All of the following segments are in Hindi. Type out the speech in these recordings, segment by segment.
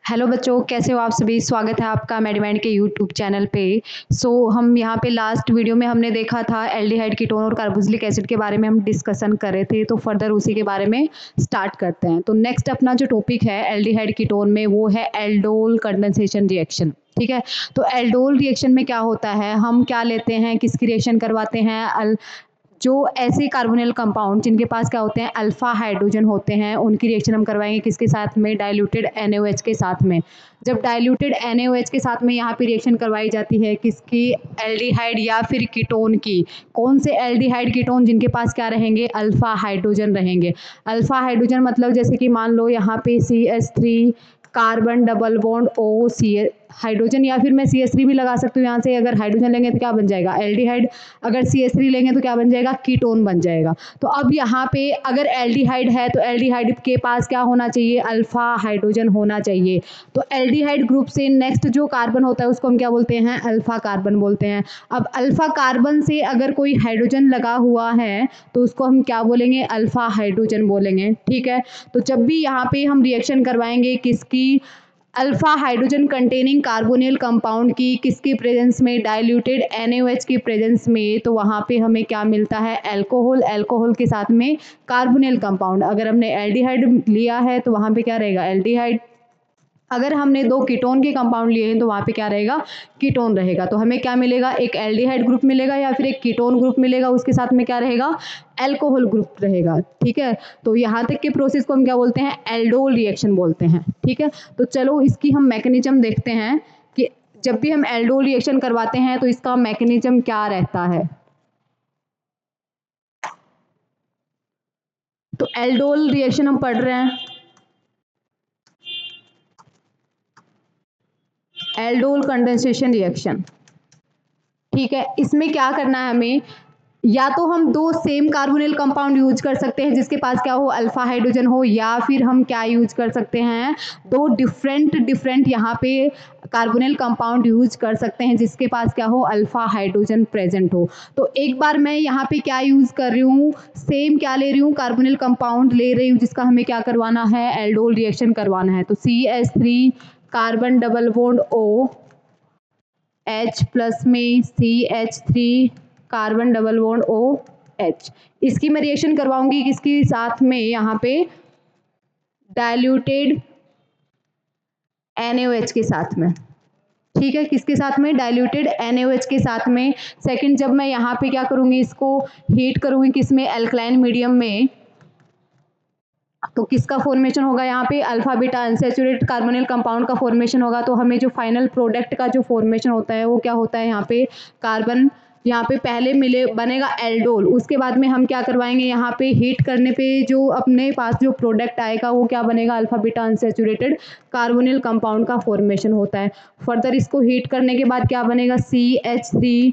हेलो बच्चों, कैसे हो आप सभी? स्वागत है आपका मेडिमाइंड के यूट्यूब चैनल पे। हम यहाँ पे लास्ट वीडियो में हमने देखा था एल्डिहाइड कीटोन और कार्बोक्सिलिक एसिड के बारे में हम डिस्कशन कर रहे थे, तो फर्दर उसी के बारे में स्टार्ट करते हैं। तो नेक्स्ट अपना जो टॉपिक है एल्डिहाइड कीटोन में वो है एल्डोल कंडेंसेशन रिएक्शन। ठीक है, तो एल्डोल रिएक्शन में क्या होता है, हम क्या लेते हैं, किसकी रिएक्शन करवाते हैं, जो ऐसे कार्बोनिल कंपाउंड जिनके पास क्या होते हैं अल्फा हाइड्रोजन होते हैं, उनकी रिएक्शन हम करवाएंगे किसके साथ में, डाइल्यूटेड NaOH के साथ में। जब डाइल्यूटेड NaOH के साथ में यहाँ पे रिएक्शन करवाई जाती है किसकी, एल्डिहाइड या फिर कीटोन की। कौन से एल्डिहाइड कीटोन, जिनके पास क्या रहेंगे, अल्फा हाइड्रोजन रहेंगे। अल्फा हाइड्रोजन मतलब जैसे कि मान लो यहाँ पे CH3 carbon double bond O C hydrogen, या फिर मैं CH3 भी लगा सकती हूँ यहाँ से। अगर हाइड्रोजन लेंगे तो क्या बन जाएगा एल्डिहाइड, अगर CH3 लेंगे तो क्या बन जाएगा, कीटोन बन जाएगा। तो अब यहाँ पे अगर एल्डिहाइड है तो एल्डिहाइड के पास क्या होना चाहिए, अल्फा हाइड्रोजन होना चाहिए। तो एल्डिहाइड ग्रुप से नेक्स्ट जो कार्बन होता है उसको हम क्या बोलते हैं, अल्फा कार्बन बोलते हैं। अब अल्फा कार्बन से अगर कोई हाइड्रोजन लगा हुआ है तो उसको हम क्या बोलेंगे, अल्फा हाइड्रोजन बोलेंगे। ठीक है, तो जब भी यहाँ पे हम रिएक्शन करवाएंगे किसकी, alpha hydrogen containing carbonyl compound की, किसकी प्रेजेंस में, डाइल्यूटेड NaOH की प्रेजेंस में, तो वहाँ पे हमें क्या मिलता है, अल्कोहल। अल्कोहल के साथ में कार्बोनिल कंपाउंड। अगर हमने एल्डिहाइड लिया है तो वहाँ पे क्या रहेगा, एल्डिहाइड। अगर हमने दो कीटोन के कंपाउंड लिए हैं तो वहाँ पे क्या रहेगा, कीटोन रहेगा। तो हमें क्या मिलेगा, एक एल्डिहाइड ग्रुप मिलेगा या फिर एक कीटोन ग्रुप मिलेगा, उसके साथ में क्या रहेगा, अल्कोहल ग्रुप रहेगा। ठीक है, तो यहाँ तक के प्रोसेस को हम क्या बोलते हैं, एल्डोल रिएक्शन बोलते हैं। ठीक है, तो चलो इसकी हम मैकेनिज्म देखते हैं कि जब भी हम एल्डोल रिएक्शन करवाते हैं तो इसका मैकेनिज्म क्या रहता है। तो एल्डोल रिएक्शन हम पढ़ रहे हैं, एल्डोल कंडेंसेशन रिएक्शन। ठीक है, इसमें क्या करना है हमें, या तो हम दो सेम कार्बोनिल कंपाउंड यूज कर सकते हैं जिसके पास क्या हो, अल्फा हाइड्रोजन हो, या फिर हम क्या यूज कर सकते हैं, दो डिफरेंट यहाँ पे कार्बोनिल कंपाउंड यूज कर सकते हैं जिसके पास क्या हो, अल्फा हाइड्रोजन प्रेजेंट हो। तो एक बार मैं यहाँ पे क्या यूज कर रही हूँ, सेम क्या ले रही हूँ, कार्बोनिल कंपाउंड ले रही हूँ जिसका हमें क्या करवाना है, एल्डोल रिएक्शन करवाना है। तो CH3 carbon double bond O, H plus में CH3 carbon double bond OH, इसकी मैं रिएक्शन करवाऊंगी किसकी साथ में, यहाँ पे डाइल्यूटेड NaOH के साथ में। ठीक है, किसके साथ में, डाइल्यूटेड NaOH के साथ में। सेकंड, जब मैं यहाँ पे क्या करूंगी, इसको हीट करूंगी किसमें, अल्कलाइन मीडियम में, तो किसका फॉर्मेशन होगा, यहाँ पे alpha beta unsaturated carbonyl compound का फॉर्मेशन होगा। तो हमें जो फाइनल प्रोडक्ट का जो फॉर्मेशन होता है वो क्या होता है, यहाँ पे कार्बन, यहाँ पे पहले मिले बनेगा एल्डोल, उसके बाद में हम क्या करवाएंगे, यहाँ पे हीट करने पे जो अपने पास जो प्रोडक्ट आएगा वो क्या बनेगा, alpha beta unsaturated carbonyl compound का फॉर्मेशन होता है। फर्दर इसको हीट करने के बाद क्या बनेगा, CH3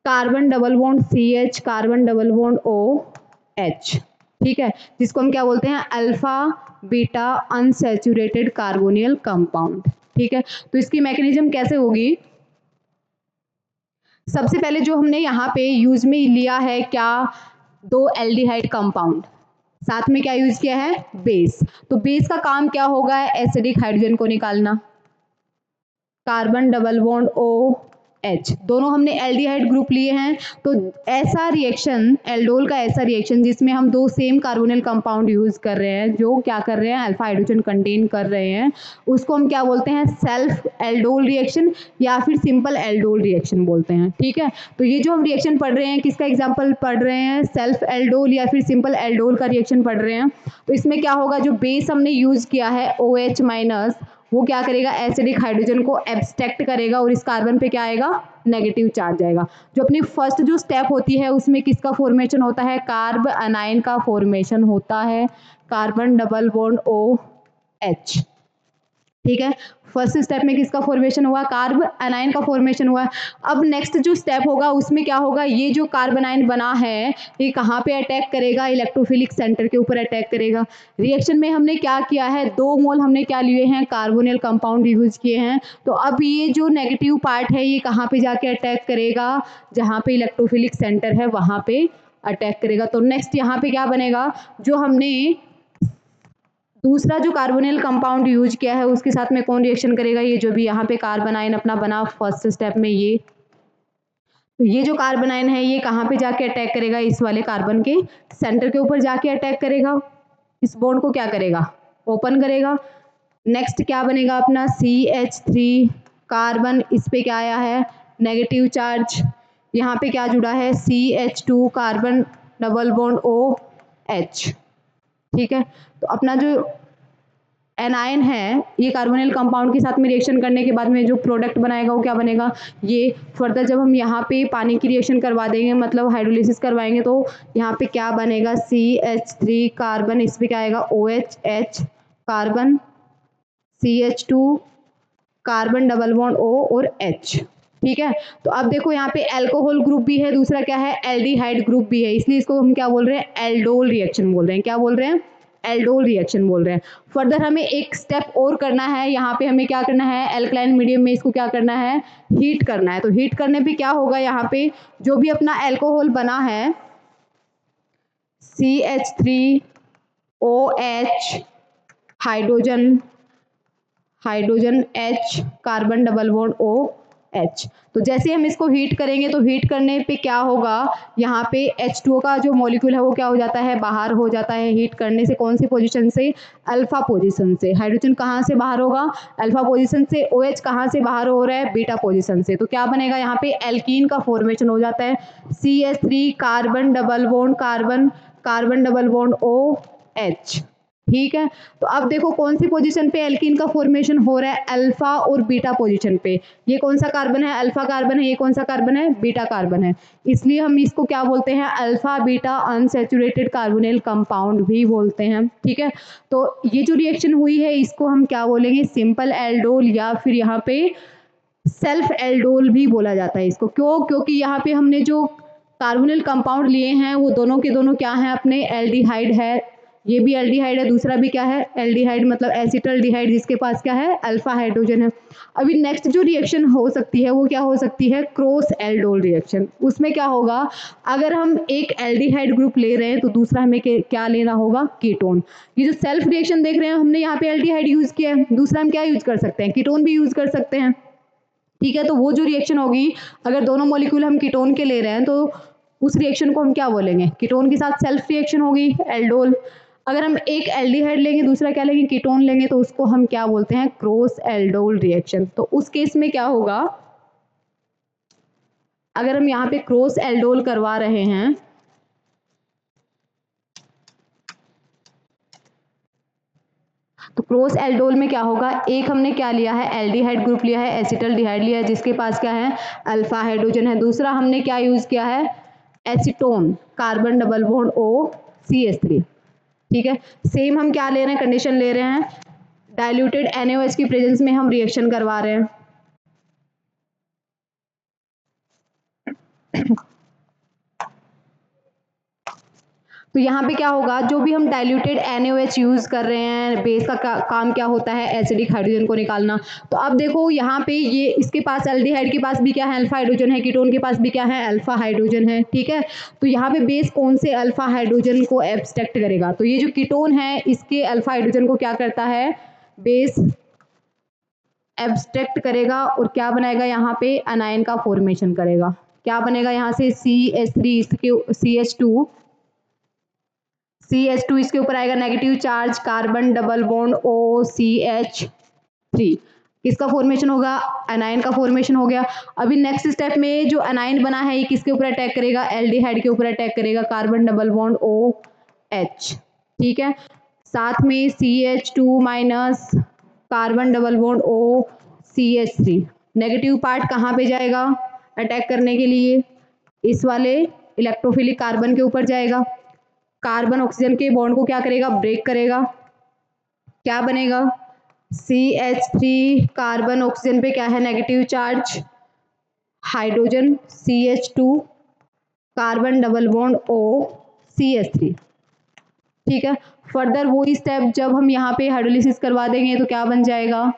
carbon double bond CH carbon double bond OH। ठीक है, जिसको हम क्या बोलते हैं, alpha beta unsaturated carbonyl compound. ठीक है, तो इसकी मैकेनिज्म कैसे होगी, सबसे पहले जो हमने यहाँ पे यूज में लिया है क्या, दो एल्डिहाइड कंपाउंड, साथ में क्या यूज किया है, बेस। तो बेस का काम क्या होगा, एसिडिक हाइड्रोजन को निकालना, कार्बन डबल बॉन्ड OH, दोनों हमने एल्डिहाइड ग्रुप लिए हैं। तो ऐसा रिएक्शन, एल्डोल का ऐसा रिएक्शन जिसमें हम दो सेम कार्बोनिल कंपाउंड यूज कर रहे हैं, जो क्या कर रहे हैं, अल्फा हाइड्रोजन कंटेन कर रहे हैं, उसको हम क्या बोलते हैं, सेल्फ एल्डोल रिएक्शन या फिर सिंपल एल्डोल रिएक्शन बोलते हैं। ठीक है, तो ये जो हम रिएक्शन पढ़ रहे हैं किसका एग्जाम्पल पढ़ रहे हैं, सेल्फ एल्डोल या फिर सिंपल एल्डोल का रिएक्शन पढ़ रहे हैं। तो इसमें क्या होगा, जो बेस हमने यूज किया है OH माइनस, वो क्या करेगा, एसिडिक हाइड्रोजन को एब्स्ट्रैक्ट करेगा और इस कार्बन पे क्या आएगा, नेगेटिव चार्ज आएगा। जो अपनी फर्स्ट जो स्टेप होती है उसमें किसका फॉर्मेशन होता है, कार्ब अनाइन का फॉर्मेशन होता है, कार्बन डबल बॉन्ड OH। ठीक है, फर्स्ट स्टेप में किसका फॉर्मेशन हुआ, कार्ब अनाइन का फॉर्मेशन हुआ। अब नेक्स्ट जो स्टेप होगा उसमें क्या होगा, ये जो कार्बनाइन बना है ये कहाँ पे अटैक करेगा, इलेक्ट्रोफिलिक सेंटर के ऊपर अटैक करेगा। रिएक्शन में हमने क्या किया है, 2 मोल हमने क्या लिए हैं, कार्बोनिल कंपाउंड यूज किए हैं। तो अब ये जो नेगेटिव पार्ट है ये कहाँ पे जाके अटैक करेगा, जहाँ पे इलेक्ट्रोफिलिक सेंटर है वहाँ पे अटैक करेगा। तो नेक्स्ट यहाँ पे क्या बनेगा, जो हमने दूसरा जो कार्बोनिल कंपाउंड यूज किया है उसके साथ में कौन रिएक्शन करेगा, ये जो भी यहाँ पे कार्बन आयन अपना बना फर्स्ट स्टेप में, ये जो कार्बन आयन है ये कहाँ पे जाके अटैक करेगा, इस वाले कार्बन के सेंटर के ऊपर जाके अटैक करेगा, इस बॉन्ड को क्या करेगा, ओपन करेगा। नेक्स्ट क्या बनेगा अपना CH3 कार्बन, इस पे क्या आया है नेगेटिव चार्ज, यहाँ पे क्या जुड़ा है CH2 carbon double bond OH। ठीक है, तो अपना जो एनायन है ये कार्बोनिल कंपाउंड के साथ में रिएक्शन करने के बाद में जो प्रोडक्ट बनाएगा वो क्या बनेगा, ये फर्दर जब हम यहाँ पे पानी की रिएक्शन करवा देंगे मतलब हाइड्रोलिसिस करवाएंगे तो यहाँ पे क्या बनेगा CH3 कार्बन, इस पे क्या आएगा OH carbon, CH2 carbon double bond O और H। ठीक है, तो अब देखो यहाँ पे अल्कोहल ग्रुप भी है, दूसरा क्या है एल्डिहाइड ग्रुप भी है, इसलिए इसको हम क्या बोल रहे हैं एल्डोल रिएक्शन बोल रहे हैं, क्या बोल रहे हैं एल्डोल रिएक्शन बोल रहे हैं। फर्दर हमें एक स्टेप और करना है, यहाँ पे हमें क्या करना है एल्कलाइन मीडियम में इसको क्या करना है हीट करना है। तो हीट करने पे क्या होगा, यहाँ पे जो भी अपना अल्कोहल बना है CH3OH hydrogen H carbon double bond OH। तो जैसे हम इसको हीट करेंगे तो हीट करने पे क्या होगा, यहाँ पे H2O का जो मॉलिक्यूल है वो क्या हो जाता है बाहर हो जाता है हीट करने से, कौन सी पोजीशन से अल्फा पोजीशन से। हाइड्रोजन कहाँ से बाहर होगा अल्फा पोजीशन से, OH कहाँ से बाहर हो रहा है बीटा पोजीशन से। तो क्या बनेगा यहाँ पे एल्कीन का फॉर्मेशन हो जाता है CH3 carbon double bond OH। ठीक है, तो अब देखो कौन सी पोजीशन पे एल्कीन का फॉर्मेशन हो रहा है अल्फा और बीटा पोजीशन पे। ये कौन सा कार्बन है अल्फा कार्बन है, ये कौन सा कार्बन है बीटा कार्बन है, इसलिए हम इसको क्या बोलते हैं alpha beta unsaturated carbonyl compound भी बोलते हैं। ठीक है, तो ये जो रिएक्शन हुई है इसको हम क्या बोलेंगे सिंपल एल्डोल या फिर यहाँ पे सेल्फ एल्डोल भी बोला जाता है इसको। क्यों, क्योंकि यहाँ पे हमने जो कार्बोनिल कंपाउंड लिए हैं वो दोनों के दोनों क्या हैं अपने एल्डिहाइड है, ये भी एल्डिहाइड है दूसरा भी क्या है एल्डिहाइड, मतलब एसिटल्डिहाइड जिसके पास क्या है अल्फा हाइड्रोजन है। अभी नेक्स्ट जो रिएक्शन हो सकती है वो क्या हो सकती है क्रॉस एल्डोल रिएक्शन। उसमें क्या होगा, अगर हम एक एल्डिहाइड ग्रुप ले रहे हैं तो दूसरा हमें क्या लेना होगा कीटोन। ये जो सेल्फ रिएक्शन देख रहे हैं हमने यहाँ पे एल्डिहाइड यूज किया है, दूसरा हम क्या यूज कर सकते हैं कीटोन भी यूज कर सकते हैं। ठीक है, तो वो जो रिएक्शन होगी अगर दोनों मॉलिक्यूल हम कीटोन के ले रहे हैं तो उस रिएक्शन को हम क्या बोलेंगे कीटोन के साथ सेल्फ रिएक्शन होगी एल्डोल। अगर हम एक एल्डिहाइड लेंगे दूसरा क्या लेंगे कीटोन लेंगे तो उसको हम क्या बोलते हैं क्रॉस एल्डोल रिएक्शन। तो उस केस में क्या होगा, अगर हम यहाँ पे क्रॉस एल्डोल करवा रहे हैं तो क्रॉस एल्डोल में क्या होगा, एक हमने क्या लिया है एल्डिहाइड ग्रुप लिया है एसिटल्डिहाइड लिया है जिसके पास क्या है अल्फा हाइड्रोजन है, दूसरा हमने क्या यूज किया है acetone carbon double bond CH3। ठीक है, सेम हम क्या ले रहे हैं कंडीशन ले रहे हैं डाइल्यूटेड NaOH की प्रेजेंस में हम रिएक्शन करवा रहे हैं। तो यहाँ पे क्या होगा, जो भी हम डाइल्यूटेड NaOH यूज कर रहे हैं बेस का काम क्या होता है एसिडिक हाइड्रोजन को निकालना। तो अब देखो यहाँ पे ये इसके पास एल्डिहाइड के पास भी क्या है अल्फा हाइड्रोजन है, कीटोन के पास भी क्या है अल्फा हाइड्रोजन है। ठीक है, तो यहाँ पे बेस कौन से अल्फा हाइड्रोजन को एब्स्ट्रैक्ट करेगा, तो ये जो कीटोन है इसके अल्फा हाइड्रोजन को क्या करता है बेस एब्स्ट्रैक्ट करेगा और क्या बनाएगा यहाँ पे अनायन का फॉर्मेशन करेगा। क्या बनेगा यहाँ से CH3 CH2 इसके ऊपर आएगा negative charge carbon double bond OCH3, किसका फॉर्मेशन होगा एनायन का फॉर्मेशन हो गया। अभी नेक्स्ट स्टेप में जो एनायन बना है ये किसके ऊपर अटैक करेगा एल्डिहाइड के ऊपर अटैक करेगा कार्बन डबल बॉन्ड OH। ठीक है, साथ में CH2 minus carbon double bond OCH3, negative part कहाँ पे जाएगा अटैक करने के लिए इस वाले इलेक्ट्रोफिलिक कार्बन के ऊपर जाएगा, कार्बन ऑक्सीजन के बॉन्ड को क्या करेगा ब्रेक करेगा, क्या बनेगा CH3 कार्बन ऑक्सीजन पे क्या है negative charge hydrogen CH2 carbon double bond OCH3। ठीक है, फर्दर वही स्टेप जब हम यहाँ पे हाइड्रोलिसिस करवा देंगे तो क्या बन जाएगा,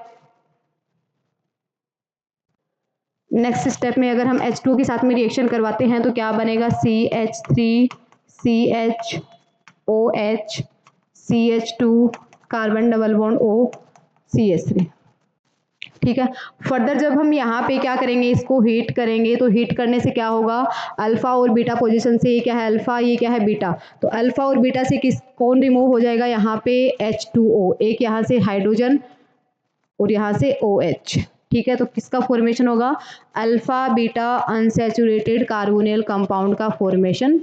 नेक्स्ट स्टेप में अगर हम H2 के साथ में रिएक्शन करवाते हैं तो क्या बनेगा CH3 CHOH CH2 carbon double bond OCH3। ठीक है। फर्दर जब हम यहाँ पे क्या करेंगे, इसको हीट करेंगे, तो हीट करने से क्या होगा, अल्फा और बीटा पोजीशन से, ये क्या है अल्फा, ये क्या है बीटा, तो अल्फा और बीटा से कौन रिमूव हो जाएगा, यहाँ पे H2O, एक यहाँ से हाइड्रोजन और यहाँ से OH। ठीक है, तो किसका फॉर्मेशन होगा, alpha beta unsaturated carbonyl compound का फॉर्मेशन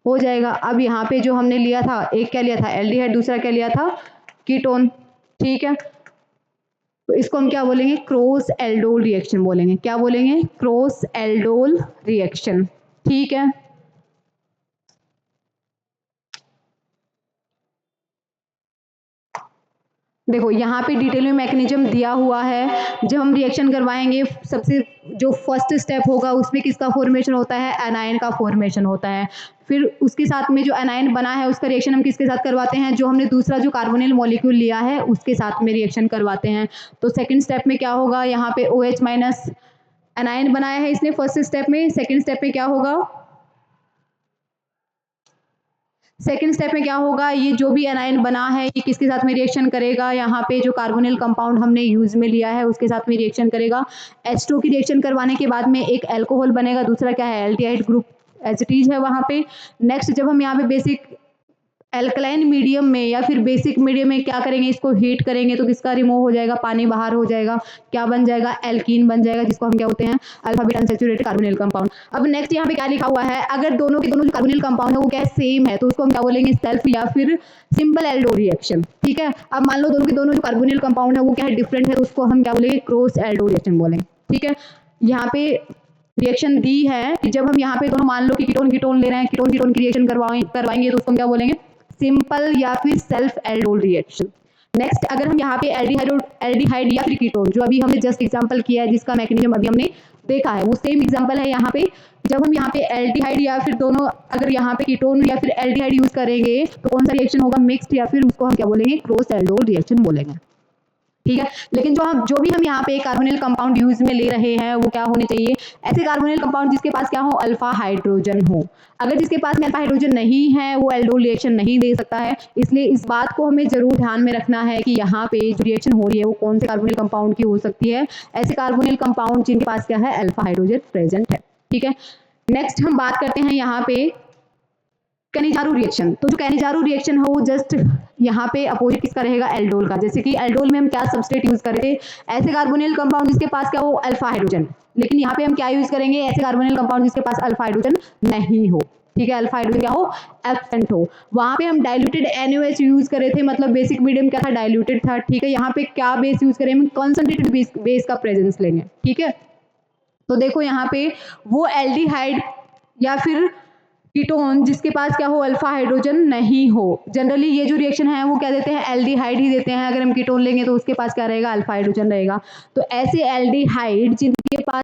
हो जाएगा। अब यहाँ पे जो हमने लिया था, एक क्या लिया था एल्डिहाइड, दूसरा क्या लिया था कीटोन। ठीक है, तो इसको हम क्या बोलेंगे, क्रॉस एल्डोल रिएक्शन बोलेंगे। क्या बोलेंगे, क्रॉस एल्डोल रिएक्शन। ठीक है, देखो यहाँ पे डिटेल में मैकेनिज्म दिया हुआ है। जब हम रिएक्शन करवाएंगे, सबसे जो फर्स्ट स्टेप होगा उसमें किसका फॉर्मेशन होता है, एनायन का फॉर्मेशन होता है। फिर उसके साथ में जो एनायन बना है उसका रिएक्शन हम किसके साथ करवाते हैं, जो हमने दूसरा जो कार्बोनिल मॉलिक्यूल लिया है उसके साथ में रिएक्शन करवाते हैं। तो सेकंड स्टेप में क्या होगा, यहाँ पे OH माइनस एनायन बनाया है इसने फर्स्ट स्टेप में। सेकंड स्टेप में क्या होगा, सेकेंड स्टेप में क्या होगा, ये जो भी एनायन बना है ये किसके साथ में रिएक्शन करेगा, यहाँ पे जो कार्बोनिल कंपाउंड हमने यूज में लिया है उसके साथ में रिएक्शन करेगा। H2 की रिएक्शन करवाने के बाद में एक अल्कोहल बनेगा, दूसरा क्या है एल्डिहाइड ग्रुप एसिटीज है वहाँ पे। नेक्स्ट जब हम यहाँ पे बेसिक एल्कलाइन मीडियम में या फिर बेसिक मीडियम में क्या करेंगे, इसको हीट करेंगे, तो किसका रिमूव हो जाएगा, पानी बाहर हो जाएगा, क्या बन जाएगा, एल्कीन बन जाएगा, जिसको हम क्या होते हैं alpha beta unsaturated carbonyl compound. अब नेक्स्ट यहाँ पे क्या लिखा हुआ है, अगर दोनों के दोनों जो कार्बोनिल कंपाउंड है वो क्या सेम है, तो उसको हम क्या बोलेंगे, सेल्फ या फिर सिंपल एल्डो रिएक्शन। ठीक है, अब मान लो दोनों के दोनों जो कार्बोनिल कंपाउंड है वो क्या है डिफरेंट है, तो उसको हम क्या बोलेंगे, क्रॉस एल्डो रिएक्शन बोलेंगे। ठीक है, यहाँ पे रिएक्शन दी है, जब हम यहाँ पे दोनों मान लो कि कीटोन कीटोन ले रहे हैं, कीटोन कीटोन की रिएक्शन करवाएंगे तो उसको हम क्या बोलेंगे, सिंपल या फिर सेल्फ एल्डोल रिएक्शन। नेक्स्ट अगर हम यहाँ पे एल्डिहाइड या फिर कीटोन, जो अभी हमने जस्ट एग्जांपल किया है जिसका मैकेनिज्म अभी हमने देखा है, वो सेम एग्जांपल है यहाँ पे। जब हम यहाँ पे एल्डिहाइड या फिर दोनों अगर यहाँ पे कीटोन या फिर एल्डिहाइड यूज करेंगे तो कौन सा रिएक्शन होगा, मिक्स्ड, या फिर उसको हम क्या बोलेंगे, क्रॉस एल्डोल रिएक्शन बोलेंगे। ठीक है, लेकिन जो भी हम यहाँ पे कार्बोनिल कंपाउंड यूज में ले रहे हैं वो क्या होने चाहिए, ऐसे कार्बोनिल कंपाउंड जिसके पास क्या हो, अल्फा हाइड्रोजन हो। अगर जिसके पास में अल्फा हाइड्रोजन नहीं है वो एल्डोल रिएक्शन नहीं दे सकता है। इसलिए इस बात को हमें जरूर ध्यान में रखना है कि यहाँ पे जो रिएक्शन हो रही है वो कौन से कार्बोनिल कंपाउंड की हो सकती है, ऐसे कार्बोनिल कंपाउंड जिनके पास क्या है, अल्फा हाइड्रोजन प्रेजेंट है। ठीक है, नेक्स्ट हम बात करते हैं यहाँ पे कैनिजारो रिएक्शन। तो जो कैनिजारो रिएक्शन है वो जस्ट यहाँ पे अपोजिट किसका रहेगा, एल्डोल का। जैसे कि एल्डोल में हम क्या सबस्ट्रेट यूज कर रहे थे, ऐसे कार्बोनिल कंपाउंड जिसके पास क्या हो, अल्फा हाइड्रोजन। लेकिन यहाँ पे हम क्या यूज करेंगे, ऐसे कार्बोनिल कंपाउंड जिसके पास अल्फा हाइड्रोजन नहीं हो। ठीक है, अल्फा हाइड्रोजन क्या हो, एब्सेंट हो। वहां पे हम डाइल्यूटेड NaOH यूज करे थे, मतलब बेसिक मीडियम क्या था, डाइल्यूटेड था। ठीक है, यहाँ पे क्या बेस यूज करें, कंसंट्रेटेड बेस का प्रेजेंस लेंगे। ठीक है, तो देखो यहाँ पे वो एल्डिहाइड या फिर कीटोन जिसके पास क्या हो, अल्फा हाइड्रोजन नहीं हो। जनरली ये जो रिएक्शन है वो क्या देते हैं, एल्डिहाइड ही देते हैं। अगर हम कीटोन लेंगे तो उसके पास क्या रहेगा, अल्फा हाइड्रोजन रहेगा। तो ऐसे एल्डिहाइड जिनके पास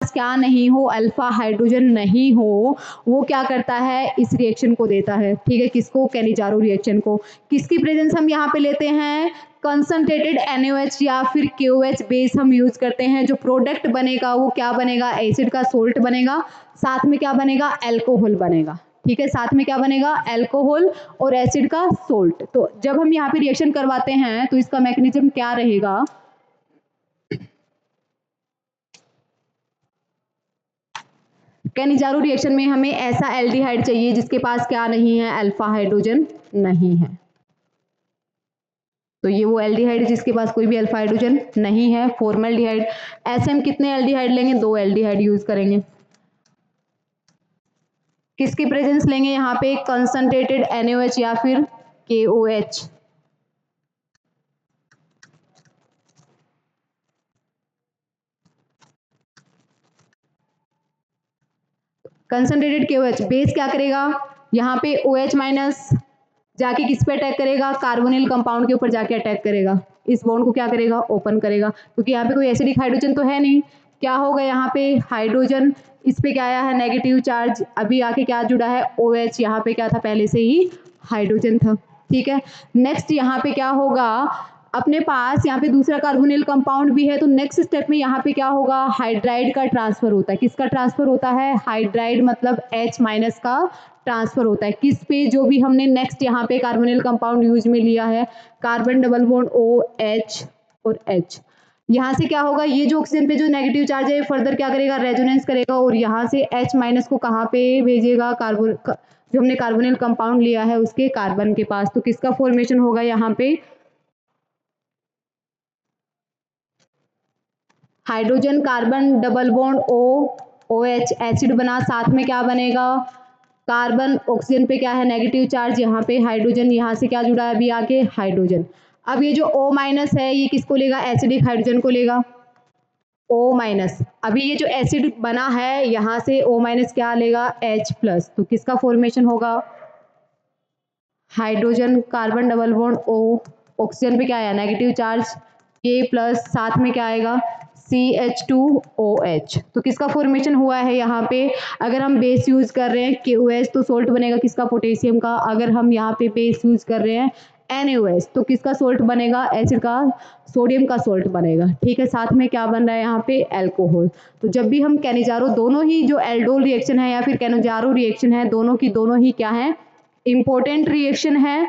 क्या नहीं हो, अल्फा हाइड्रोजन नहीं हो, वो क्या करता है, इस रिएक्शन को देता है। ठीक है, किसको, कैनिजारो रिएक्शन को। किसकी प्रेजेंस हम यहाँ पे लेते हैं, कंसंट्रेटेड NaOH या फिर KOH बेस हम यूज करते हैं। जो प्रोडक्ट बनेगा वो क्या बनेगा, एसिड का सोल्ट बनेगा, साथ में क्या बनेगा, एल्कोहल बनेगा। ठीक है, साथ में क्या बनेगा, एल्कोहल और एसिड का सोल्ट। तो जब हम यहाँ पे रिएक्शन करवाते हैं तो इसका मैकेनिज्म क्या रहेगा, कैनिजारो रिएक्शन में हमें ऐसा एल्डिहाइड चाहिए जिसके पास क्या नहीं है, अल्फा हाइड्रोजन नहीं है। तो ये वो एल्डिहाइड जिसके पास कोई भी अल्फा हाइड्रोजन नहीं है, फॉर्मल्डिहाइड। ऐसे हम कितने एल्डिहाइड लेंगे, 2 एल्डिहाइड यूज करेंगे। किसकी प्रेजेंस लेंगे यहाँ पे, कंसंट्रेटेड NaOH या फिर KOH। कंसंट्रेटेड KOH बेस क्या करेगा, यहाँ पे OH माइनस जाके किस पे अटैक करेगा, कार्बोनिल कंपाउंड के ऊपर जाके अटैक करेगा। इस बॉन्ड को क्या करेगा, ओपन करेगा, क्योंकि यहाँ पे कोई एसिडिक हाइड्रोजन तो है नहीं। क्या होगा यहाँ पे, हाइड्रोजन इस पे क्या आया है, नेगेटिव चार्ज, अभी आके क्या जुड़ा है, OH। यहाँ पे क्या था, पहले से ही हाइड्रोजन था। ठीक है। नेक्स्ट यहाँ पे क्या होगा, अपने पास यहाँ पे दूसरा कार्बोनिल कंपाउंड भी है, तो नेक्स्ट स्टेप में यहाँ पे क्या होगा, हाइड्राइड का ट्रांसफर होता है। किसका ट्रांसफर होता है, हाइड्राइड मतलब H माइनस का ट्रांसफर होता है। किस पे, जो भी हमने नेक्स्ट यहाँ पे कार्बोनिल कंपाउंड यूज में लिया है, कार्बन डबल बॉन्ड OH और H। यहाँ से क्या होगा, ये जो ऑक्सीजन पे जो नेगेटिव चार्ज है फर्दर क्या करेगा, रेजोनेंस करेगा और यहाँ से H माइनस को कहाँ पे भेजेगा, कार्बन जो हमने कार्बोनिल कंपाउंड लिया है उसके कार्बन के पास। तो किसका फॉर्मेशन होगा यहाँ पे, hydrogen carbon double bond OH acid बना, साथ में क्या बनेगा, कार्बन ऑक्सीजन पे क्या है नेगेटिव चार्ज, यहाँ पे हाइड्रोजन, यहाँ से क्या जुड़ा है अभी आगे, हाइड्रोजन। अब ये जो O माइनस है ये किसको लेगा, एसिडिक हाइड्रोजन को लेगा, O माइनस। अभी ये जो एसिड बना है यहाँ से O माइनस क्या लेगा, H प्लस। तो किसका फॉर्मेशन होगा, hydrogen carbon double bond O, oxygen पे क्या आया नेगेटिव चार्ज K प्लस, साथ में क्या आएगा CH2OH। तो किसका फॉर्मेशन हुआ है यहाँ पे, अगर हम बेस यूज कर रहे हैं KOH तो सोल्ट बनेगा किसका, पोटेशियम का। अगर हम यहाँ पे बेस यूज कर रहे हैं NaOH तो किसका सोल्ट बनेगा, एसिड का, सोडियम का सोल्ट बनेगा। ठीक है, साथ में क्या बन रहा है यहाँ पे, एल्कोहल। तो जब भी हम कैनिजारो, दोनों ही जो एल्डोल रिएक्शन है या फिर कैनिजारो रिएक्शन है, दोनों की दोनों ही क्या है, इंपॉर्टेंट रिएक्शन है।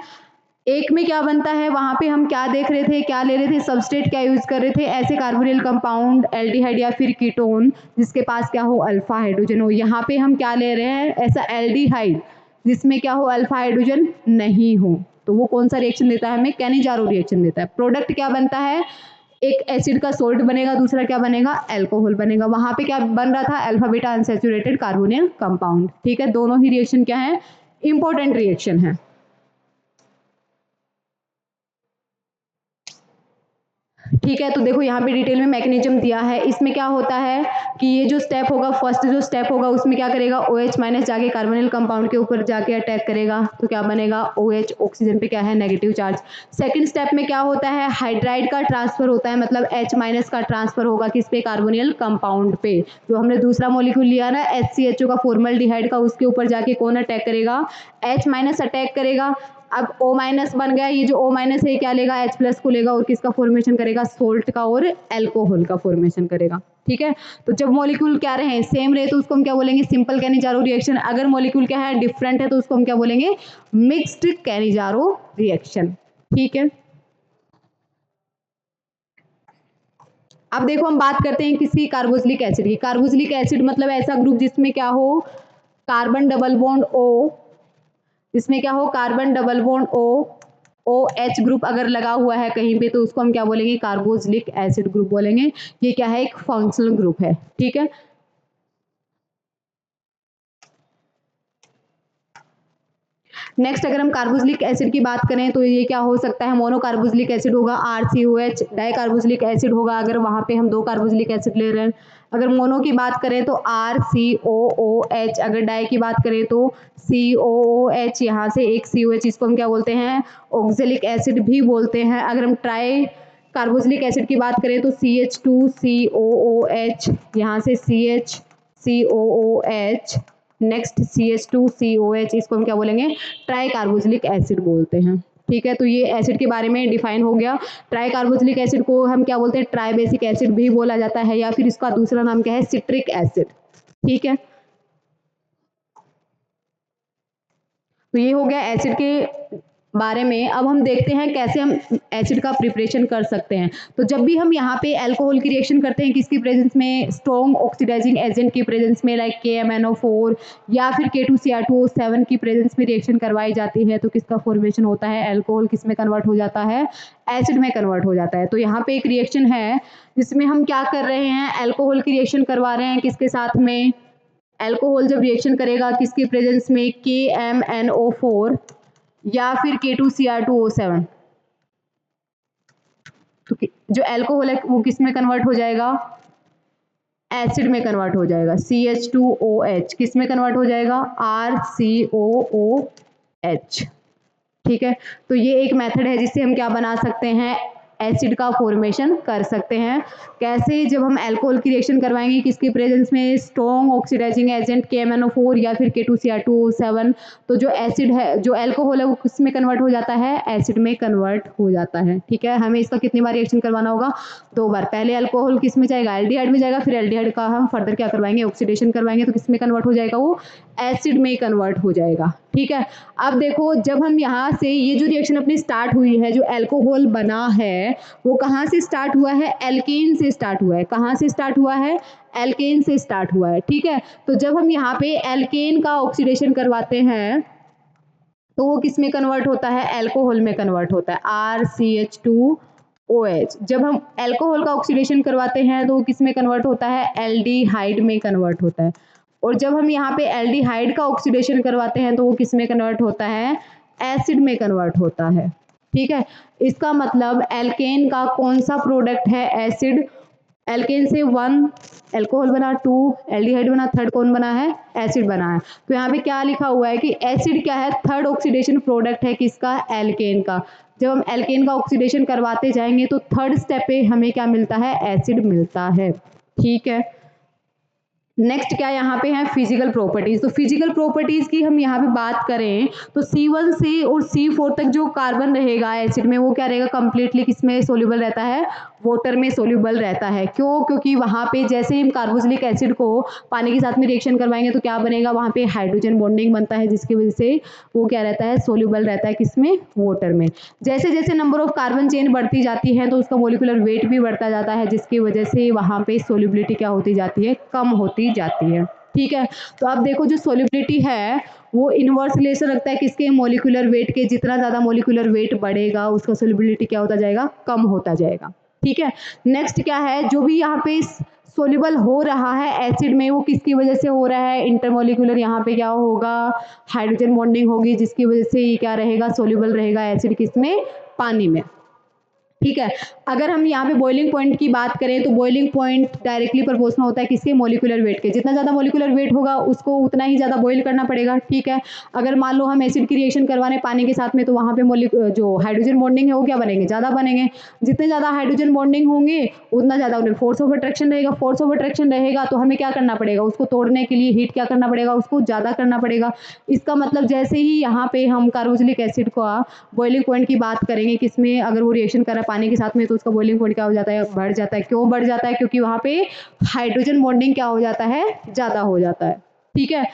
एक में क्या बनता है, वहां पे हम क्या देख रहे थे, क्या ले रहे थे, सबस्ट्रेट क्या यूज कर रहे थे, ऐसे कार्बोनिल कंपाउंड एल्डिहाइड या फिर कीटोन जिसके पास क्या हो अल्फा हाइड्रोजन हो। यहाँ पे हम क्या ले रहे हैं, ऐसा एल्डिहाइड जिसमें क्या हो अल्फा हाइड्रोजन नहीं हो। तो वो कौन सा रिएक्शन देता है हमें, कैनिजारो रिएक्शन देता है। प्रोडक्ट क्या बनता है, एक एसिड का सोल्ट बनेगा, दूसरा क्या बनेगा, एल्कोहल बनेगा। वहां पे क्या बन रहा था, alpha beta unsaturated carbonyl compound. ठीक है, दोनों ही रिएक्शन क्या है, इंपॉर्टेंट रिएक्शन है। ठीक है, तो देखो यहाँ पे डिटेल में मैकेनिज्म दिया है। इसमें क्या होता है कि ये जो स्टेप होगा, फर्स्ट जो स्टेप होगा उसमें क्या करेगा, OH माइनस जाके कार्बोनिल कंपाउंड के ऊपर जाके अटैक करेगा, तो क्या बनेगा OH, ऑक्सीजन पे क्या है नेगेटिव चार्ज। सेकंड स्टेप में क्या होता है, हाइड्राइड का ट्रांसफर होता है, मतलब H माइनस का ट्रांसफर होगा किस पे, कार्बोनिल कंपाउंड पे। जो हमने दूसरा मॉलिक्यूल लिया ना HCHO का, फॉर्मल्डिहाइड का, उसके ऊपर जाके कौन अटैक करेगा, H माइनस अटैक करेगा। अब O माइनस बन गया, ये जो O माइनस है क्या लेगा, H प्लस को लेगा और किसका फॉर्मेशन करेगा, सोल्ट का और एल्कोहल का फॉर्मेशन करेगा। ठीक है, तो जब मॉलिक्यूल क्या रहे, सेम रहे, तो उसको हम क्या बोलेंगे, सिंपल कैनिजारो रिएक्शन। अगर मॉलिक्यूल क्या है, डिफरेंट है, तो उसको हम क्या बोलेंगे, मिक्स्ड कैनिजारो रिएक्शन। ठीक है, अब देखो हम बात करते हैं किसी कार्बोक्सिलिक एसिड की। कार्बोक्सिलिक एसिड मतलब ऐसा ग्रुप जिसमें क्या हो, कार्बन डबल बॉन्ड O, इसमें क्या हो, carbon double bond OH group अगर लगा हुआ है कहीं पे, तो उसको हम क्या बोलेंगे, कार्बोक्सिलिक एसिड ग्रुप बोलेंगे। ये क्या है, एक फंक्शनल ग्रुप है। ठीक है, नेक्स्ट अगर हम कार्बोक्सिलिक एसिड की बात करें तो ये क्या हो सकता है, मोनोकार्बोक्सिलिक एसिड होगा RCOH, डाइकार्बोक्सिलिक एसिड होगा अगर वहां पे हम दो कार्बोक्सिलिक एसिड ले रहे हैं। अगर मोनो की बात करें तो RCOOH, अगर डाई की बात करें तो COOH, यहाँ से एक COH, इसको हम क्या बोलते हैं, ऑक्जेलिक एसिड भी बोलते हैं। अगर हम ट्राई कार्बोक्सिलिक एसिड की बात करें तो CH2COOH, यहाँ से CH नेक्स्ट CH2COH, इसको हम क्या बोलेंगे, ट्राई कार्बोक्सिलिक एसिड बोलते हैं। ठीक है, तो ये एसिड के बारे में डिफाइन हो गया। ट्राई कार्बोक्सिलिक एसिड को हम क्या बोलते हैं, ट्राई बेसिक एसिड भी बोला जाता है, या फिर इसका दूसरा नाम क्या है, सिट्रिक एसिड। ठीक है, तो ये हो गया एसिड के बारे में। अब हम देखते हैं कैसे हम एसिड का प्रिपरेशन कर सकते हैं। तो जब भी हम यहाँ पे अल्कोहल की रिएक्शन करते हैं, किसकी प्रेजेंस में, स्ट्रॉन्ग ऑक्सीडाइजिंग एजेंट की प्रेजेंस में, लाइक KMnO4 या फिर K2Cr2O7 की प्रेजेंस में रिएक्शन करवाई जाती है, तो किसका फॉर्मेशन होता है, अल्कोहल किस में कन्वर्ट हो जाता है, एसिड में कन्वर्ट हो जाता है। तो यहाँ पे एक रिएक्शन है जिसमें हम क्या कर रहे हैं, अल्कोहल की रिएक्शन करवा रहे हैं किसके साथ में, अल्कोहल जब रिएक्शन करेगा किसकी प्रेजेंस में, KMnO4 या फिर K2Cr2O7, तो जो अल्कोहल है वो किस में कन्वर्ट हो जाएगा, एसिड में कन्वर्ट हो जाएगा। CH2OH किस में कन्वर्ट हो जाएगा, RCOOH। ठीक है, तो ये एक मेथड है जिससे हम क्या बना सकते हैं, एसिड का फॉर्मेशन कर सकते हैं। कैसे? जब हम अल्कोहल की रिएक्शन करवाएंगे किसके प्रेजेंस में, स्ट्रॉन्ग ऑक्सीडाइजिंग एजेंट KMnO4 या फिर K2Cr2O7, तो जो एसिड है, जो अल्कोहल है वो किस में कन्वर्ट हो जाता है, एसिड में कन्वर्ट हो जाता है। ठीक है, हमें इसका कितनी बार रिएक्शन करवाना होगा, 2 बार। पहले अल्कोहल किस में जाएगा, एल्डिहाइड में जाएगा, फिर एल्डिहाइड का हम फर्दर क्या करवाएंगे, ऑक्सीडेशन करवाएंगे, तो किस में कन्वर्ट हो जाएगा, वो एसिड में कन्वर्ट हो जाएगा। ठीक है, अब देखो जब हम यहाँ से ये जो रिएक्शन अपनी स्टार्ट हुई है, जो अल्कोहल बना है वो कहाँ से स्टार्ट हुआ है, एल्केन से स्टार्ट हुआ है। कहाँ से स्टार्ट हुआ है, एल्केन से स्टार्ट हुआ है। ठीक है, तो जब हम यहाँ पे एल्केन का ऑक्सीडेशन करवाते हैं तो वो किस में कन्वर्ट होता है, अल्कोहल में कन्वर्ट होता है, RCH2OH। जब हम अल्कोहल का ऑक्सीडेशन करवाते हैं तो वो किस में कन्वर्ट होता है, एल्डिहाइड में कन्वर्ट होता है। और जब हम यहाँ पे एल्डिहाइड का ऑक्सीडेशन करवाते हैं तो वो किस में कन्वर्ट होता है, एसिड में कन्वर्ट होता है। ठीक है, इसका मतलब एल्केन का कौन सा प्रोडक्ट है, एसिड। एल्केन से 1 अल्कोहल बना, 2 एल्डिहाइड बना, थर्ड कौन बना है, एसिड बना है। तो यहाँ पे क्या लिखा हुआ है कि एसिड क्या है, थर्ड ऑक्सीडेशन प्रोडक्ट है किसका, एल्केन का। जब हम एल्केन का ऑक्सीडेशन करवाते जाएंगे तो थर्ड स्टेप पे हमें क्या मिलता है, एसिड मिलता है। ठीक है, नेक्स्ट क्या यहाँ पे है, फिजिकल प्रॉपर्टीज। तो फिजिकल प्रॉपर्टीज की हम यहाँ पे बात करें तो C1 से और C4 तक जो कार्बन रहेगा एसिड में वो क्या रहेगा, कंप्लीटली किसमें सोल्यूबल रहता है, वाटर में सोल्यूबल रहता है। क्यों? क्योंकि वहाँ पे जैसे ही हम कार्बोक्सिलिक एसिड को पानी के साथ में रिएक्शन करवाएंगे तो क्या बनेगा, वहाँ पे हाइड्रोजन बॉन्डिंग बनता है, जिसकी वजह से वो क्या रहता है, सोल्यूबल रहता है किसमें, वाटर में। जैसे जैसे नंबर ऑफ कार्बन चेन बढ़ती जाती है तो उसका मोलिकुलर वेट भी बढ़ता जाता है, जिसकी वजह से वहाँ पे सोल्यूबिलिटी क्या होती जाती है, कम होती जाती है। ठीक है, तो अब देखो जो सोल्यूबिलिटी है वो इनवर्स रिलेशन रखता है किसके, मोलिकुलर वेट के। जितना ज़्यादा मोलिकुलर वेट बढ़ेगा उसका सोल्यूबिलिटी क्या होता जाएगा, कम होता जाएगा। ठीक है, नेक्स्ट क्या है, जो भी यहाँ पे सोल्यूबल हो रहा है एसिड में वो किसकी वजह से हो रहा है, इंटरमोलिकुलर यहाँ पे क्या होगा, हाइड्रोजन बॉन्डिंग होगी, जिसकी वजह से ये क्या रहेगा, सोल्यूबल रहेगा एसिड किसमें, पानी में। ठीक है, अगर हम यहाँ पे बॉइलिंग पॉइंट की बात करें तो बॉइलिंग पॉइंट डायरेक्टली प्रोपोर्शनल होता है किसके, मोलिकुलर वेट के। जितना ज़्यादा मोलिकुलर वेट होगा उसको उतना ही ज़्यादा बॉईल करना पड़ेगा। ठीक है, अगर मान लो हम एसिड की रिएक्शन करवाने पानी के साथ में तो वहाँ पे जो हाइड्रोजन बॉन्डिंग है वो क्या बनेंगे, ज़्यादा बनेंगे। जितने ज़्यादा हाइड्रोजन बॉन्डिंग होंगे उतना ज़्यादा उन्हें फोर्स ऑफ अट्रैक्शन रहेगा। फोर्स ऑफ अट्रैक्शन रहेगा तो हमें क्या करना पड़ेगा, उसको तोड़ने के लिए हीट क्या करना पड़ेगा, उसको ज़्यादा करना पड़ेगा। इसका मतलब जैसे ही यहाँ पे हम कार्बोक्सिलिक एसिड का बॉइलिंग पॉइंट की बात करेंगे किसमें, अगर वो रिएक्शन कर रहा है पानी के साथ में तो उसका बॉइलिंग पॉइंट क्या हो जाता है, बढ़ जाता है। क्यों बढ़ जाता है, क्योंकि वहाँ पे हाइड्रोजन बॉन्डिंग क्या हो जाता है, ज़्यादा हो जाता है। ठीक है,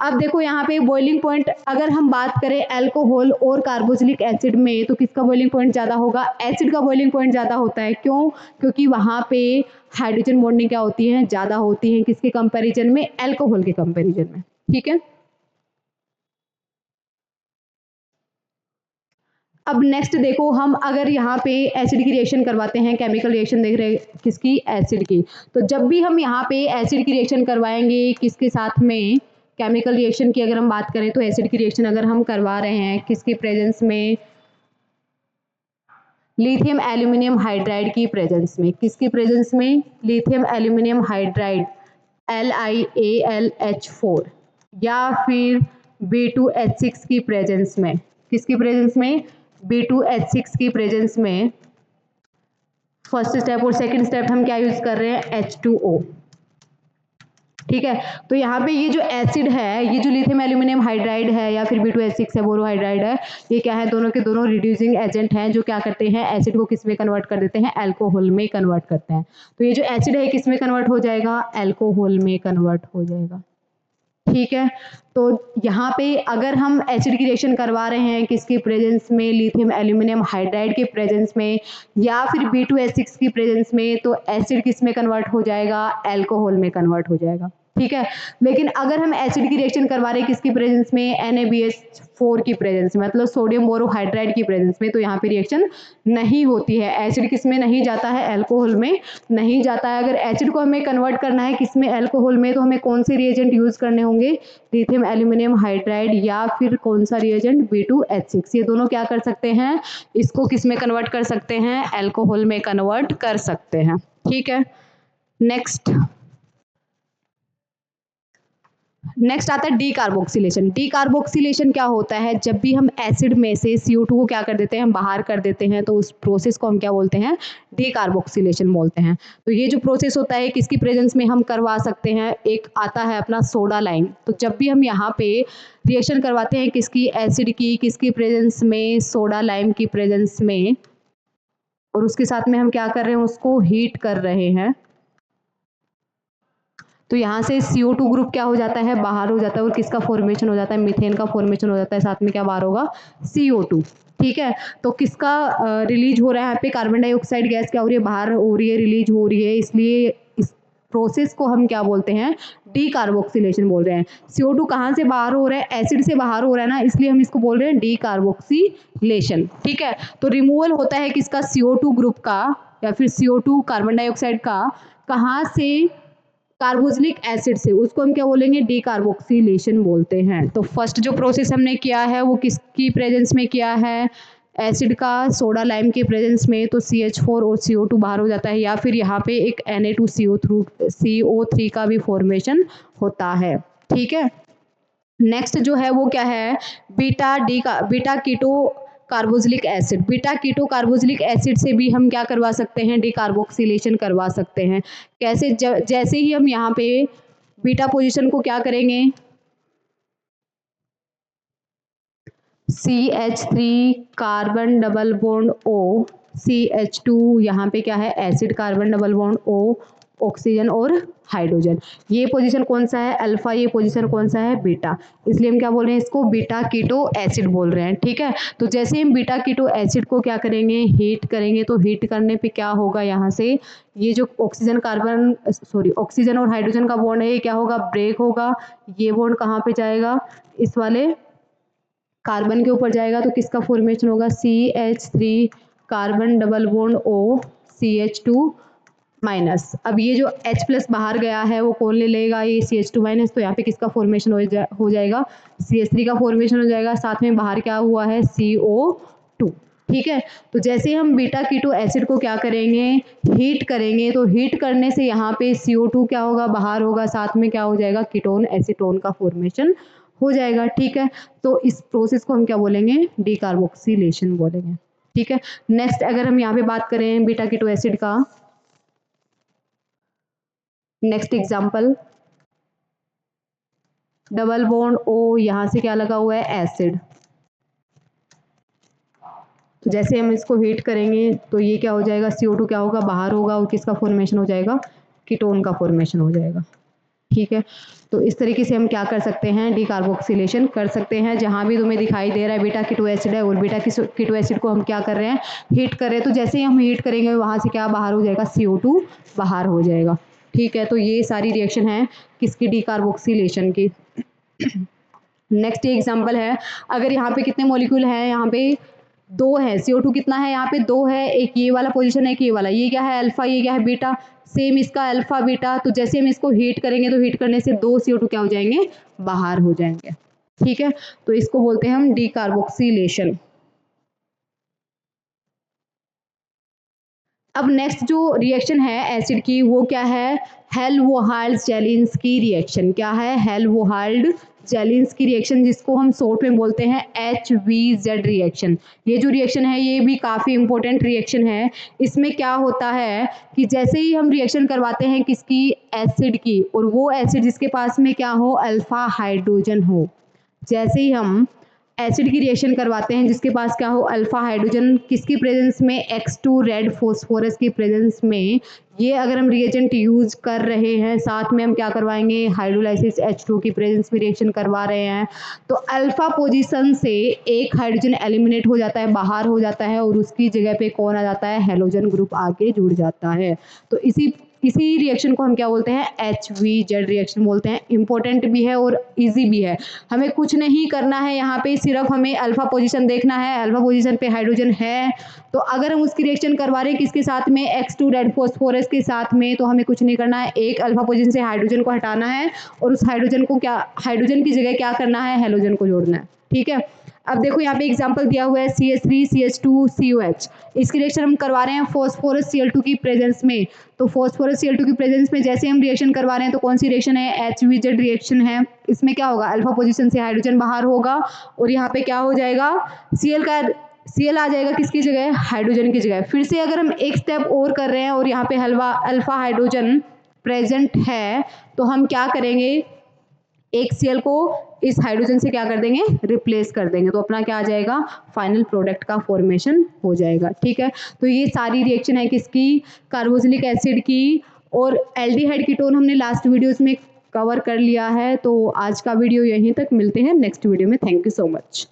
अब देखो यहाँ पे बॉइलिंग पॉइंट अगर हम बात करें अल्कोहल और कार्बोक्सिलिक एसिड में तो किसका बॉइलिंग पॉइंट ज़्यादा होगा, एसिड का बॉइलिंग पॉइंट ज़्यादा होता है। क्यों? क्योंकि वहाँ पे हाइड्रोजन बॉन्डिंग क्या होती है, ज़्यादा होती है, किसके कंपेरिजन में, अल्कोहल के कंपेरिजन में। ठीक है, अब नेक्स्ट देखो हम अगर यहाँ पे एसिड की रिएक्शन करवाते हैं, केमिकल रिएक्शन देख रहे हैं किसकी, एसिड की। तो जब भी हम यहाँ पे एसिड की रिएक्शन करवाएंगे किसके साथ में, केमिकल रिएक्शन की अगर हम बात करें तो एसिड की रिएक्शन अगर हम करवा रहे हैं किसके प्रेजेंस में, लिथियम एल्यूमिनियम हाइड्राइड की प्रेजेंस में। किसकी प्रेजेंस में, लिथियम एल्यूमिनियम हाइड्राइड LiAlH4 या फिर B2H6 की प्रेजेंस में। किसकी प्रेजेंस में, B2H6 की प्रेजेंस में। फर्स्ट स्टेप और सेकंड स्टेप हम क्या यूज कर रहे हैं, H2O। ठीक है, तो यहाँ पे ये जो एसिड है, ये जो लिथियम एल्यूमिनियम हाइड्राइड है या फिर B2H6 है, बोरोहाइड्राइड है, ये क्या है, दोनों के दोनों रिड्यूसिंग एजेंट हैं जो क्या करते हैं, एसिड को किस में कन्वर्ट कर देते हैं, अल्कोहल में कन्वर्ट करते हैं। तो ये जो एसिड है किस में कन्वर्ट हो जाएगा, अल्कोहल में कन्वर्ट हो जाएगा। ठीक है, तो यहाँ पे अगर हम एसिड की रिएक्शन करवा रहे हैं किसकी प्रेजेंस में, लिथियम एल्यूमिनियम हाइड्राइड के प्रेजेंस में या फिर B2H6 की प्रेजेंस में, तो एसिड किस में कन्वर्ट हो जाएगा, अल्कोहल में कन्वर्ट हो जाएगा। ठीक है, लेकिन अगर हम एसिड की रिएक्शन करवा रहे हैं किसकी प्रेजेंस में, NaBH4 की प्रेजेंस में, मतलब सोडियम बोरोहाइड्राइड की प्रेजेंस में, तो यहाँ पे रिएक्शन नहीं होती है। एसिड किस में नहीं जाता है, अल्कोहल में नहीं जाता है। अगर एसिड को हमें कन्वर्ट करना है किस में, अल्कोहल में, तो हमें कौन से रिएजेंट यूज करने होंगे, लिथियम एल्यूमिनियम हाइड्राइड या फिर कौन सा रिएजेंट, B2H6। ये दोनों क्या कर सकते हैं, इसको किस में कन्वर्ट कर सकते हैं, अल्कोहल में कन्वर्ट कर सकते हैं। ठीक है, नेक्स्ट नेक्स्ट आता है डीकार्बोक्सिलेशन। डीकार्बोक्सिलेशन क्या होता है, जब भी हम एसिड में से CO2 को क्या कर देते हैं, बाहर कर देते हैं, तो उस प्रोसेस को हम क्या बोलते हैं, डीकार्बोक्सिलेशन बोलते हैं। तो ये जो प्रोसेस होता है किसकी प्रेजेंस में हम करवा सकते हैं, एक आता है अपना सोडा लाइम। तो जब भी हम यहाँ पे रिएक्शन करवाते हैं किसकी, एसिड की, किसकी प्रेजेंस में, सोडा लाइम की प्रेजेंस में, और उसके साथ में हम क्या कर रहे हैं, उसको हीट कर रहे हैं, तो यहाँ से CO2 ग्रुप क्या हो जाता है, बाहर हो जाता है, और किसका फॉर्मेशन हो जाता है, मीथेन का फॉर्मेशन हो जाता है, साथ में क्या बाहर होगा, CO2। ठीक है, तो किसका रिलीज हो रहा है यहाँ पे, कार्बन डाइऑक्साइड गैस क्या हो रही है, बाहर हो रही है, रिलीज हो रही है, इसलिए इस प्रोसेस को हम क्या बोलते हैं, डीकार्बोक्सिलेशन बोल रहे हैं। CO2 कहाँ से बाहर हो रहा है, एसिड से बाहर हो रहा है ना, इसलिए हम इसको बोल रहे हैं डीकार्बोक्सिलेशन। ठीक है, तो रिमूवल होता है किसका, CO2 ग्रुप का, या फिर CO2 कार्बन डाइऑक्साइड का, कहाँ से, कार्बोक्सिलिक एसिड से, उसको हम क्या बोलेंगे, डीकार्बोक्सिलेशन बोलते हैं। तो फर्स्ट जो प्रोसेस हमने किया है वो किसकी प्रेजेंस में किया है, एसिड का सोडा लाइम के प्रेजेंस में, तो CH4 और CO2 बाहर हो जाता है, या फिर यहाँ पे एक Na2CO3 का भी फॉर्मेशन होता है। ठीक है, नेक्स्ट जो है वो क्या है, beta keto carboxylic acid. Beta keto carboxylic acid से भी हम क्या करवा सकते हैं, डीकार्बोक्सिलेशन करवा सकते हैं। कैसे, जैसे ही हम यहाँ पे बीटा पोजीशन को क्या करेंगे, CH3 carbon double bond O, CH2 यहाँ पे क्या है, acid carbon double bond O, oxygen और हाइड्रोजन। ये पोजीशन कौन सा है, अल्फा, ये पोजीशन कौन सा है, बीटा, इसलिए हम क्या बोल रहे हैं, इसको बीटा कीटो एसिड बोल रहे हैं। ठीक है, तो जैसे हम बीटा कीटो एसिड को क्या करेंगे, हीट करेंगे, तो हीट करने पे क्या होगा, यहाँ से ये जो ऑक्सीजन और हाइड्रोजन का बॉन्ड है, ये क्या होगा, ब्रेक होगा, ये बॉन्ड कहाँ पे जाएगा, इस वाले कार्बन के ऊपर जाएगा, तो किसका फॉर्मेशन होगा, CH3 carbon double bond O, CH2 minus. अब ये जो H+ बाहर गया है वो कौन ले लेगा, ये CH2 माइनस, तो यहाँ पे किसका फॉर्मेशन हो जाएगा, CH3 का फॉर्मेशन हो जाएगा, साथ में बाहर क्या हुआ है, CO2। ठीक है, तो जैसे हम बीटा कीटो एसिड को क्या करेंगे, हीट करेंगे, तो हीट करने से यहाँ पे CO2 क्या होगा, बाहर होगा, साथ में क्या हो जाएगा, कीटोन एसीटोन का फॉर्मेशन हो जाएगा। ठीक है, तो इस प्रोसेस को हम क्या बोलेंगे, डीकार्बोक्सिलेशन बोलेंगे। ठीक है, नेक्स्ट अगर हम यहाँ पे बात करें बीटा कीटो एसिड का, next example, double bond O, यहाँ से क्या लगा हुआ है, एसिड। तो जैसे हम इसको हीट करेंगे तो ये क्या हो जाएगा, CO2 क्या होगा, बाहर होगा, और किसका फॉर्मेशन हो जाएगा, कीटोन का फॉर्मेशन हो जाएगा। ठीक है, तो इस तरीके से हम क्या कर सकते हैं, डीकार्बोक्सिलेशन कर सकते हैं। जहाँ भी तुम्हें दिखाई दे रहा है बीटा कीटो एसिड है, और बीटा कीटो एसिड को हम क्या कर रहे हैं, हीट कर रहे हैं, तो जैसे ही हम हीट करेंगे वहाँ से क्या बाहर हो जाएगा, CO2 बाहर हो जाएगा। ठीक है, तो ये सारी रिएक्शन है किसकी, डीकार्बोक्सिलेशन की। नेक्स्ट ये एग्जाम्पल है, अगर यहाँ पे कितने मॉलिक्यूल हैं, यहाँ पे 2 है, CO2 कितना है, यहाँ पे 2 है, एक ये वाला पोजीशन है, एक ये वाला, ये क्या है, अल्फा, ये क्या है, बीटा, सेम इसका अल्फा बीटा। तो जैसे हम इसको हीट करेंगे तो हीट करने से 2 CO2 क्या हो जाएंगे, बाहर हो जाएंगे। ठीक है, तो इसको बोलते हैं हम डीकार्बोक्सिलेशन। अब नेक्स्ट जो रिएक्शन है एसिड की वो क्या है, हेल्महोल्ट्ज़-जेलिंस्की की रिएक्शन। क्या है, हेल्महोल्ट्ज़-जेलिंस्की की रिएक्शन, जिसको हम शॉर्ट में बोलते हैं HVZ रिएक्शन। ये जो रिएक्शन है ये भी काफ़ी इंपॉर्टेंट रिएक्शन है। इसमें क्या होता है कि जैसे ही हम रिएक्शन करवाते हैं किसकी, एसिड की, और वो एसिड जिसके पास में क्या हो, अल्फा हाइड्रोजन हो, जैसे ही हम एसिड की रिएक्शन करवाते हैं जिसके पास क्या हो, अल्फा हाइड्रोजन, किसकी प्रेजेंस में, X2 रेड फॉस्फोरस की प्रेजेंस में, ये अगर हम रिएजेंट यूज कर रहे हैं, साथ में हम क्या करवाएंगे, हाइड्रोलाइसिस H2 की प्रेजेंस में रिएक्शन करवा रहे हैं, तो अल्फा पोजीशन से एक हाइड्रोजन एलिमिनेट हो जाता है, बाहर हो जाता है, और उसकी जगह पे कौन आ जाता है, हेलोजन ग्रुप आके जुड़ जाता है। तो इसी रिएक्शन को हम क्या बोलते हैं, HVZ रिएक्शन बोलते हैं। इंपॉर्टेंट भी है और इजी भी है, हमें कुछ नहीं करना है, यहाँ पे सिर्फ हमें अल्फा पोजीशन देखना है, अल्फा पोजीशन पे हाइड्रोजन है, तो अगर हम उसकी रिएक्शन करवा रहे हैं किसके साथ में, X2 रेड फॉस्फोरस के साथ में, तो हमें कुछ नहीं करना है, एक अल्फा पोजीशन से हाइड्रोजन को हटाना है, और उस हाइड्रोजन की जगह क्या करना है, हेलोजन को जोड़ना है। ठीक है, अब देखो यहाँ पे एग्जांपल दिया हुआ है CH3CH2COH। इसकी रिएक्शन हम करवा रहे हैं फॉस्फोरस Cl2 की प्रेजेंस में। तो फॉस्फोरस Cl2 की प्रेजेंस में जैसे हम रिएक्शन करवा रहे हैं तो कौन सी रिएक्शन है, HVZ रिएक्शन है। इसमें क्या होगा, अल्फा पोजीशन से हाइड्रोजन बाहर होगा और यहाँ पे क्या हो जाएगा, Cl आ जाएगा किसकी जगह, हाइड्रोजन की जगह। फिर से अगर हम एक स्टेप और कर रहे हैं और यहाँ पे अल्फा हाइड्रोजन प्रेजेंट है तो हम क्या करेंगे, एक Cl को इस हाइड्रोजन से क्या कर देंगे, रिप्लेस कर देंगे। तो अपना क्या आ जाएगा, फाइनल प्रोडक्ट का फॉर्मेशन हो जाएगा। ठीक है, तो ये सारी रिएक्शन है किसकी, कार्बोक्सिलिक एसिड की। और एल्डिहाइड कीटोन हमने लास्ट वीडियोस में कवर कर लिया है। तो आज का वीडियो यहीं तक, मिलते हैं नेक्स्ट वीडियो में। Thank you so much.